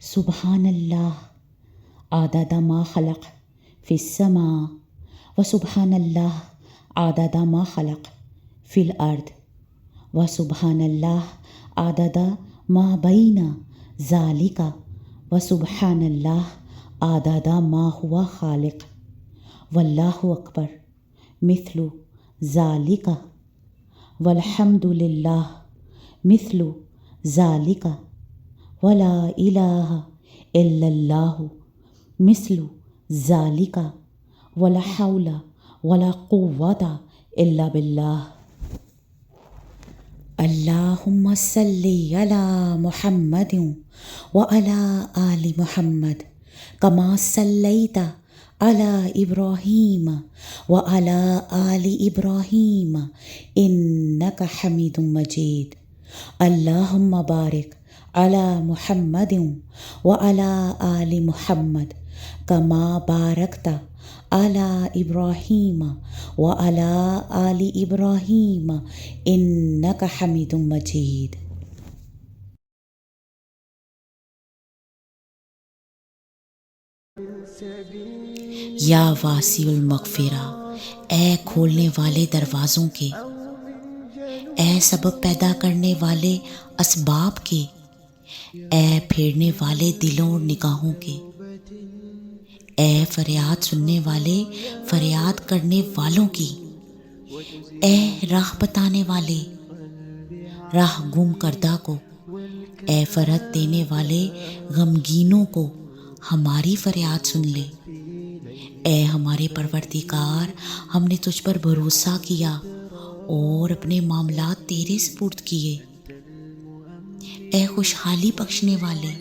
سبحان اللہ عدد ما خلق فی السماء و سبحان اللہ عدد ما خلق فی الارض و سبحان اللہ عدد ما بین ذالک و سبحان اللہ عدد ما ہوا خالق واللہ اکبر مثل ذالک والحمد للہ مثل ذالک ولا الہ الا اللہ مثل ذالک ولا حول ولا قوۃ الا باللہ۔ اللہم صلی علی محمد وعلی آل محمد کما صلیت علی ابراہیم وعلی آل ابراہیم انک حمید مجید۔ اللہم بارک علی محمد وعلی آل محمد کما بارکت علی ابراہیم وعلی آل ابراہیم انک حمید مجید۔ یا واسع المغفرہ، اے کھولنے والے دروازوں کے، اے سبب پیدا کرنے والے اسباب کے، اے پھیرنے والے دلوں اور نگاہوں کے، اے فریاد سننے والے فریاد کرنے والوں کی، اے راہ بتانے والے راہ گم کردہ کو، اے فرحت دینے والے غمگینوں کو ہماری فریاد سن لے۔ اے ہمارے پروردگار، ہم نے تجھ پر بھروسہ کیا اور اپنے معاملات تیرے سپرد کیے۔ اے خوشحالی بخشنے والے،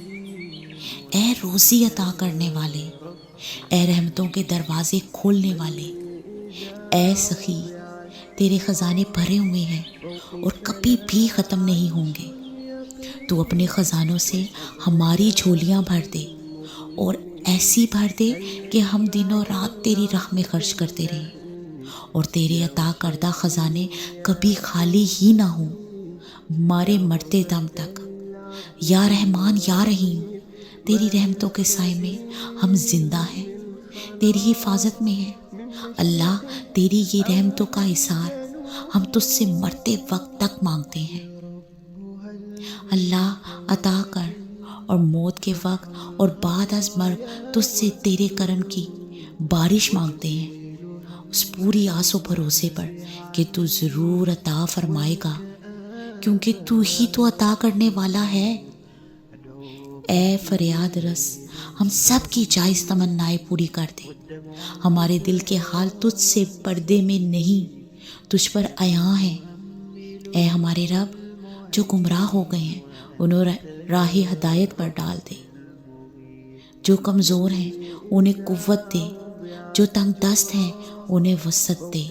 اے روزی عطا کرنے والے، اے رحمتوں کے دروازے کھولنے والے، اے سخی، تیرے خزانے بھرے ہوئے ہیں اور کبھی بھی ختم نہیں ہوں گے۔ تو اپنے خزانوں سے ہماری جھولیاں بھر دے اور ایسی بھر دے کہ ہم دن و رات تیری راہ میں خرچ کرتے رہیں اور تیرے عطا کردہ خزانے کبھی خالی ہی نہ ہوں ہمارے مرتے دم تک۔ یا رحمان یا رحیم، تیری رحمتوں کے سائے میں ہم زندہ ہیں، تیری حفاظت میں ہیں۔ اللہ، تیری یہ رحمتوں کا اظہار ہم تجھ سے مرتے وقت تک مانگتے ہیں۔ اللہ، عطا کر اور موت کے وقت اور بعد از مرگ تجھ سے تیرے کرم کی بارش مانگتے ہیں، اس پوری آس و بھروسے پر کہ تو ضرور عطا فرمائے گا، کیونکہ تو ہی تو عطا کرنے والا ہے۔ اے فریاد رس، ہم سب کی جائز تمنائیں پوری کر دے۔ ہمارے دل کے حال تجھ سے پردے میں نہیں، تجھ پر عیاں ہیں۔ اے ہمارے رب، جو گمراہ ہو گئے ہیں انہیں راہ ہدایت پر ڈال دے، جو کمزور ہیں انہیں قوت دے، جو تنگ دست ہیں انہیں وسعت دے،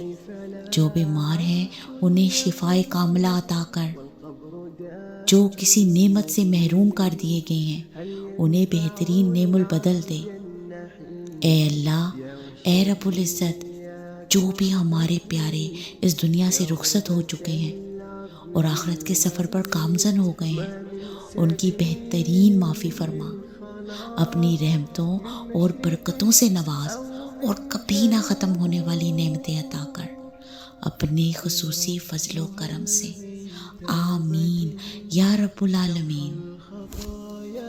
جو بیمار ہیں انہیں شفائے کاملہ عطا کر، جو کسی نعمت سے محروم کر دیے گئے ہیں انہیں بہترین نعم البدل دے۔ اے اللہ، اے رب العزت، جو بھی ہمارے پیارے اس دنیا سے رخصت ہو چکے ہیں اور آخرت کے سفر پر گامزن ہو گئے ہیں، ان کی بہترین معافی فرما، اپنی رحمتوں اور برکتوں سے نواز اور کبھی نہ ختم ہونے والی نعمتیں عطا کر اپنے خصوصی فضل و کرم سے۔ آمین یا رب العالمین۔